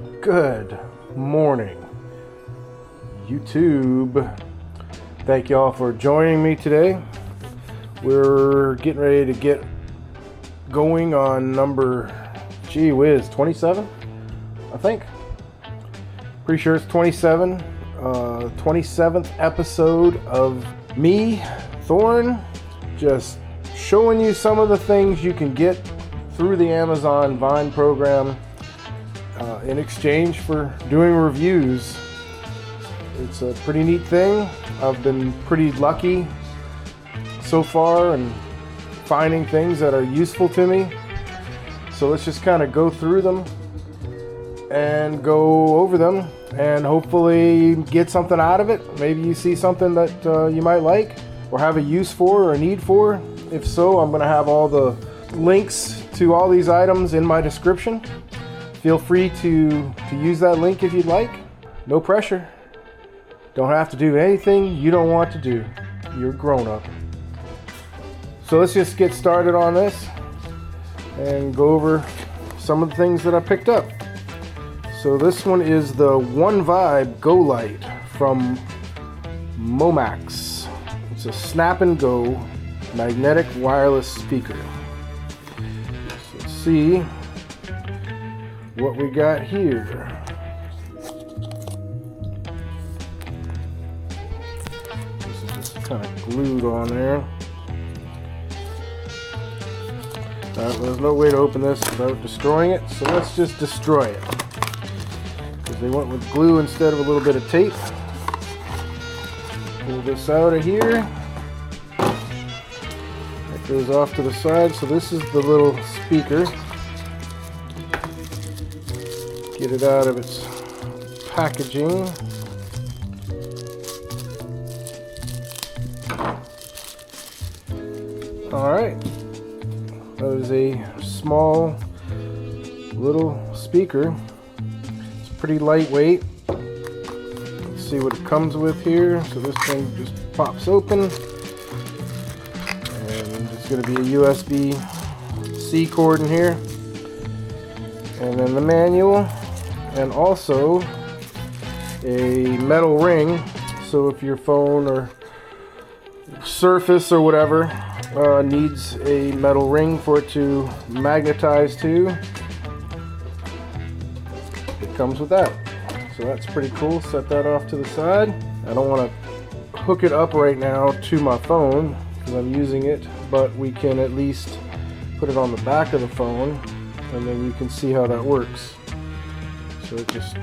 Good morning, YouTube. Thank y'all for joining me today. We're getting ready to get going on number, 27, I think. Pretty sure it's 27. 27th episode of me, Thorn, just showing you some of the things you can get through the Amazon Vine program in exchange for doing reviews. It's a pretty neat thing. I've been pretty lucky so far in finding things that are useful to me. So let's just kind of go through them and go over them and hopefully get something out of it. Maybe you see something that you might like or have a use for or a need for. If so, I'm going to have all the links to all these items in my description. Feel free to use that link if you'd like. No pressure. Don't have to do anything you don't want to do. You're grown up. So let's just get started on this and go over some of the things that I picked up. So this one is the One Vibe Go Light from Momax. It's a snap and go magnetic wireless speaker. So let's see what we got here. This is just kind of glued on there. There's no way to open this without destroying it, so let's just destroy it. Because they went with glue instead of a little bit of tape. Pull this out of here. That goes off to the side, so this is the little speaker. Get it out of its packaging. Alright, that is a small little speaker. It's pretty lightweight. Let's see what it comes with here. So this thing just pops open, and it's going to be a USB-C cord in here, and then the manual, and also a metal ring. So if your phone or Surface or whatever needs a metal ring for it to magnetize to, it comes with that. So that's pretty cool. Set that off to the side. I don't want to hook it up right now to my phone because I'm using it, but we can at least put it on the back of the phone, and then you can see how that works. So it just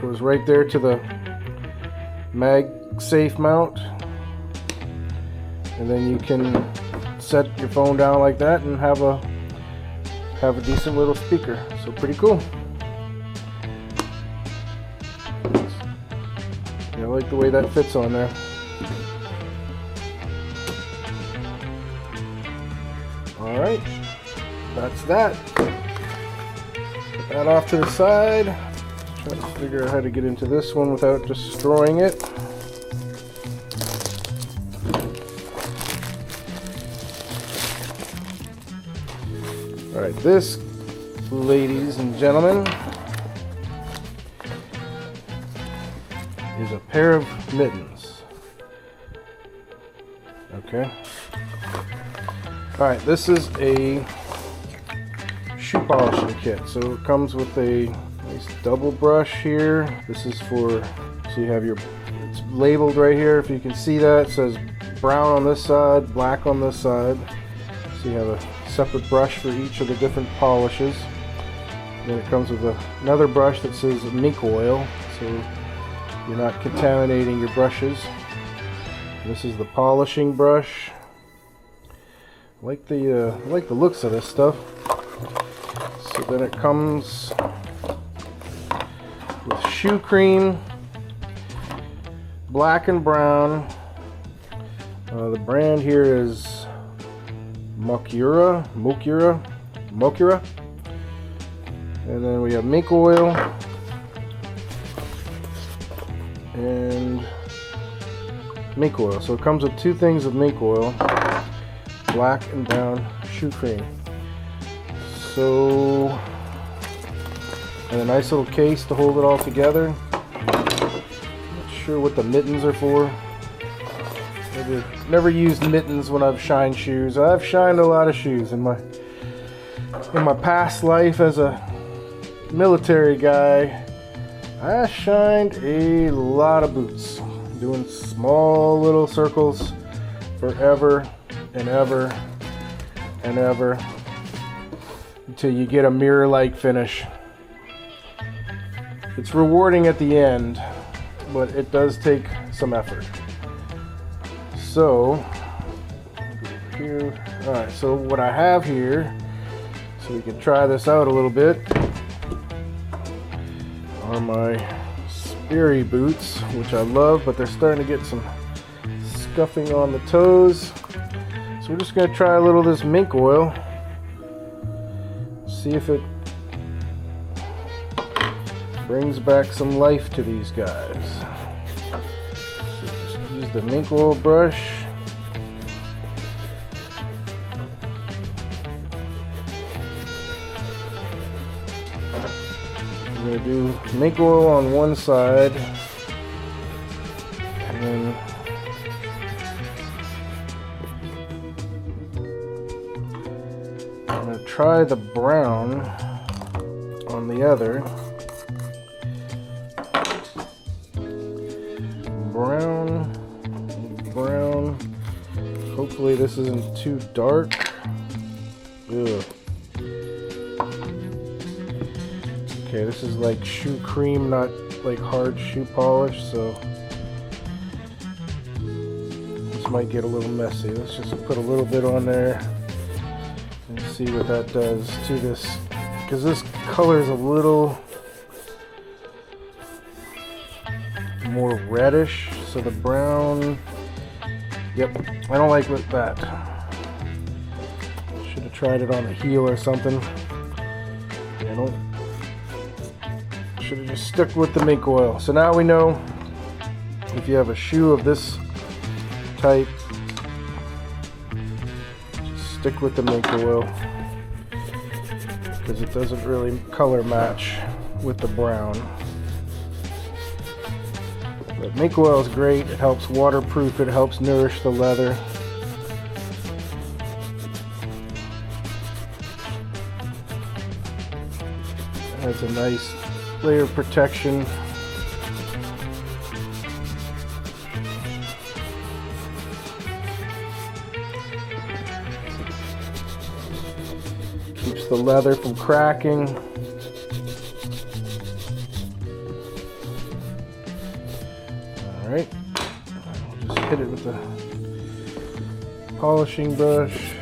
goes right there to the MagSafe mount, and then you can set your phone down like that and have a decent little speaker. So pretty cool. I like the way that fits on there. Alright, that's that. Put that off to the side. Try to figure out how to get into this one without destroying it. Alright, this, ladies and gentlemen, is a pair of mittens. Okay. Alright, this is a shoe polishing kit. So it comes with a nice double brush here. This is for, so you have your, it's labeled right here, if you can see that. It says brown on this side, black on this side. So you have a separate brush for each of the different polishes. Then it comes with another brush that says mink oil, so you're not contaminating your brushes. This is the polishing brush. I like the looks of this stuff. So then it comes with shoe cream, black and brown. The brand here is Mokura. And then we have mink oil and mink oil. So it comes with two things of mink oil, black and brown shoe cream. So and a nice little case to hold it all together. Not sure what the mittens are for. Never used mittens when I've shined shoes. I've shined a lot of shoes in my past life as a military guy. I shined a lot of boots, doing small little circles forever and ever and ever until you get a mirror-like finish. It's rewarding at the end, but it does take some effort. So, here, all right, so what I have here, so we can try this out a little bit, are my Sperry boots, which I love, but they're starting to get some scuffing on the toes. So we're just going to try a little of this mink oil, see if it brings back some life to these guys. So just use the mink oil brush. I'm going to do mink oil on one side, and then I'm going to try the brown on the other. Brown. Hopefully this isn't too dark. Ugh. Okay, this is like shoe cream, not like hard shoe polish, so this might get a little messy. Let's just put a little bit on there and see what that does to this, because this color is a little more reddish, so the brown, yep, I don't like that. Should have tried it on the heel or something. Should have just stuck with the mink oil. So now we know if you have a shoe of this type, just stick with the mink oil, because it doesn't really color match with the brown. But mink oil is great. It helps waterproof, it helps nourish the leather. It has a nice layer of protection. Keeps the leather from cracking. Alright, I'll just hit it with the polishing brush.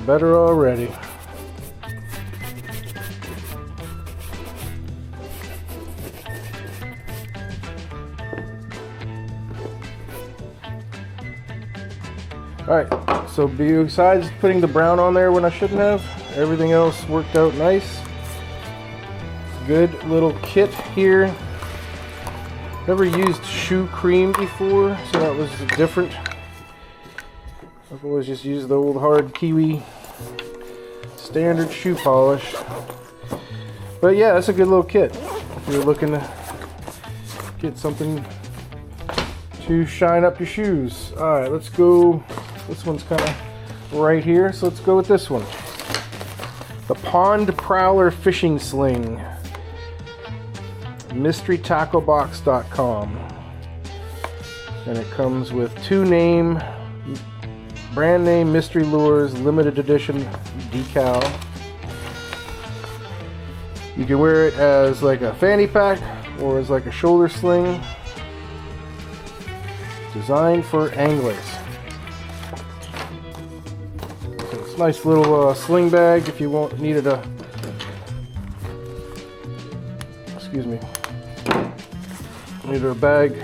Better already. Alright, so besides putting the brown on there when I shouldn't have, everything else worked out nice. Good little kit here. Never used shoe cream before, so that was different. I've always just used the old hard Kiwi standard shoe polish. But yeah, that's a good little kit if you're looking to get something to shine up your shoes. Alright, let's go. This one's kind of right here, so let's go with this one. The Pond Prowler Fishing Sling. MysteryTackleBox.com. And it comes with brand name Mystery Lures limited edition decal. You can wear it as like a fanny pack or as like a shoulder sling. Designed for anglers. So it's a nice little sling bag if you needed a. Excuse me. Needed a bag,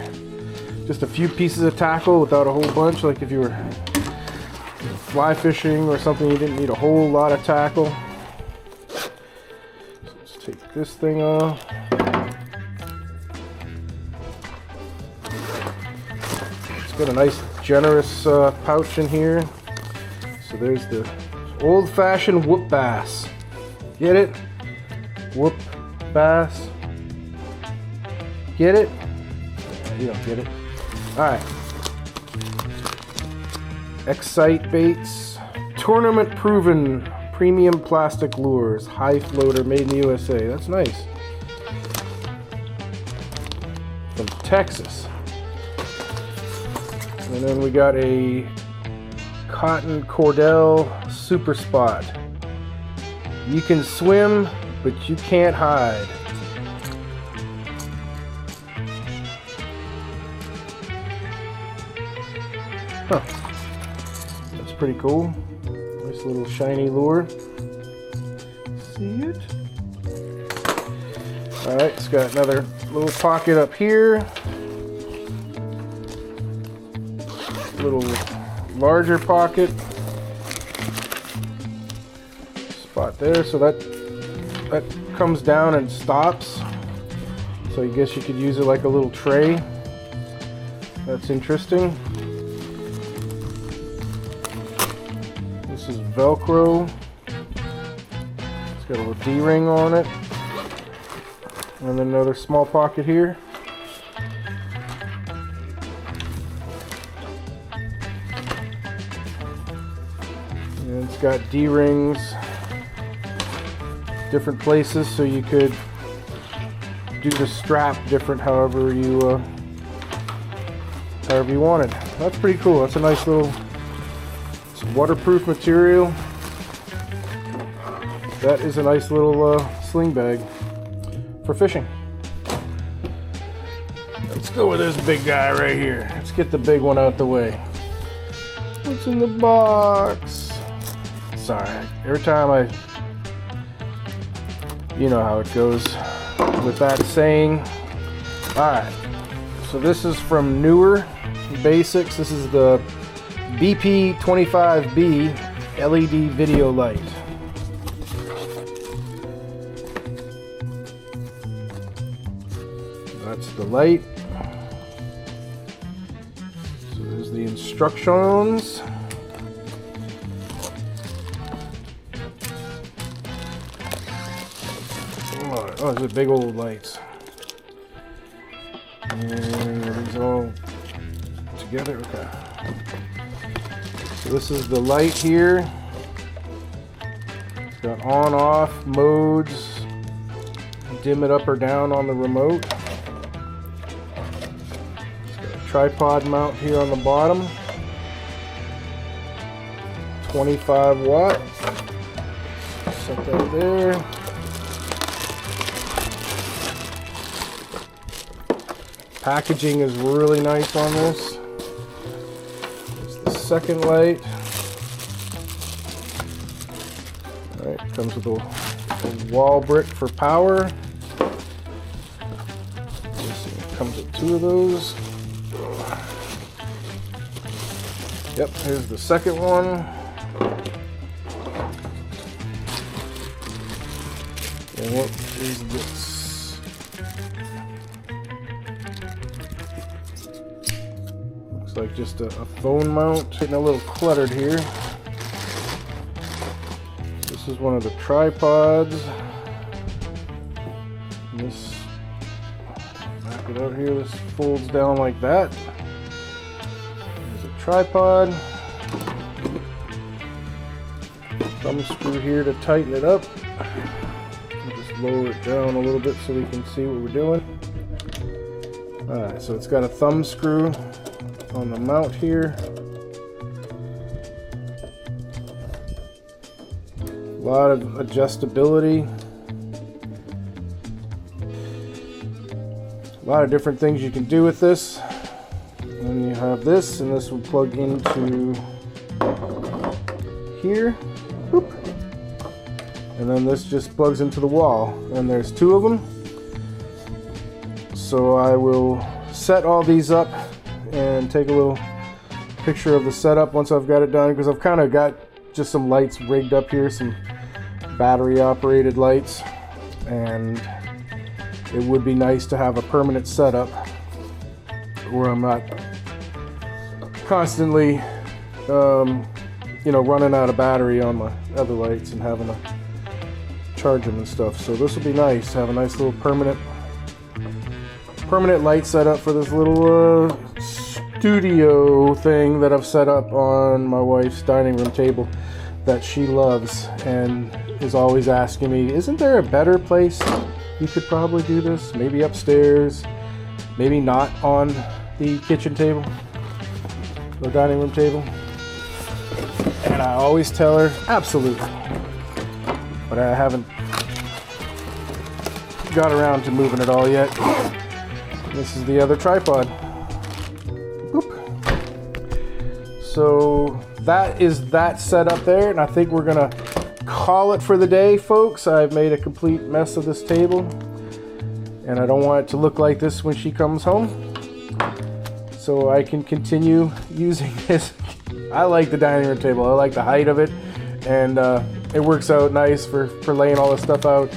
just a few pieces of tackle without a whole bunch. Like if you were fly fishing or something, you didn't need a whole lot of tackle. So let's take this thing off. got a nice generous pouch in here. So there's the old-fashioned whoop bass. Get it? Whoop bass. Get it? You don't get it. Alright. Excite baits. Tournament proven premium plastic lures. High floater made in the USA. That's nice. From Texas. And then we got a Cotton Cordell Super Spot. You can swim, but you can't hide. Huh. That's pretty cool. Nice little shiny lure. See it? Alright, it's got another little pocket up here. Little larger pocket. Spot there, so that comes down and stops. So I guess you could use it like a little tray. That's interesting. This is Velcro. It's got a little D-ring on it. And then another small pocket here. And it's got D-rings, different places, so you could do the strap different however you wanted. That's pretty cool. That's a nice little, it's waterproof material. That is a nice little sling bag for fishing. Let's go with this big guy right here. Let's get the big one out the way. What's in the box? Sorry, every time you know how it goes with that saying. Alright, so this is from Neewer Basics. This is the BP25B LED video light. That's the light. So there's the instructions. Oh, these are big old lights. And are these all together? Okay. So this is the light here. It's got on, off modes. Dim it up or down on the remote. It's got a tripod mount here on the bottom. 25 watt. Set that there. Packaging is really nice on this. It's the second light. Alright, comes with a wall brick for power. It comes with 2 of those. Yep, here's the second one. And what is this? Like just a phone mount. Getting a little cluttered here. This is one of the tripods. And this, back it out here, this folds down like that. There's a tripod. Thumb screw here to tighten it up. I'll just lower it down a little bit so we can see what we're doing. Alright, so it's got a thumb screw on the mount here. A lot of adjustability. A lot of different things you can do with this. And you have this, and this will plug into here. Boop. And then this just plugs into the wall. And there's 2 of them. So I will set all these up and take a little picture of the setup once I've got it done, because I've kind of got just some lights rigged up here, some battery operated lights, and it would be nice to have a permanent setup where I'm not constantly, you know, running out of battery on my other lights and having to charge them and stuff. So this will be nice. Have a nice little permanent light setup for this little studio thing that I've set up on my wife's dining room table that she loves and is always asking me, isn't there a better place you could probably do this? Maybe upstairs, maybe not on the kitchen table or dining room table. And I always tell her, absolutely. But I haven't got around to moving it all yet. This is the other tripod. Boop. So that is that set up there, and I think we're gonna call it for the day, folks. I've made a complete mess of this table, and I don't want it to look like this when she comes home. So I can continue using this. I like the dining room table. I like the height of it, and it works out nice for laying all this stuff out.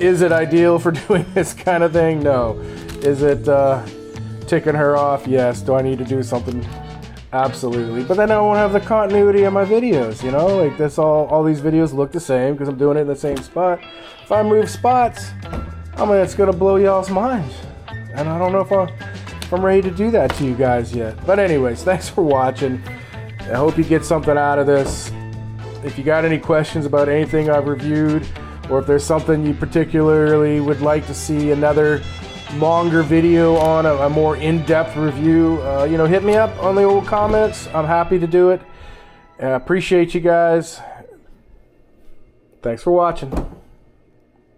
Is it ideal for doing this kind of thing? No. Is it ticking her off? Yes. Do I need to do something? Absolutely. But then I won't have the continuity of my videos, you know? Like this, all these videos look the same because I'm doing it in the same spot. If I move spots, I mean, it's gonna blow y'all's minds. And I don't know if I'm ready to do that to you guys yet. But anyways, thanks for watching. I hope you get something out of this. If you got any questions about anything I've reviewed, or if there's something you particularly would like to see another longer video on, a more in-depth review, you know, hit me up on the old comments. I'm happy to do it. I appreciate you guys. Thanks for watching.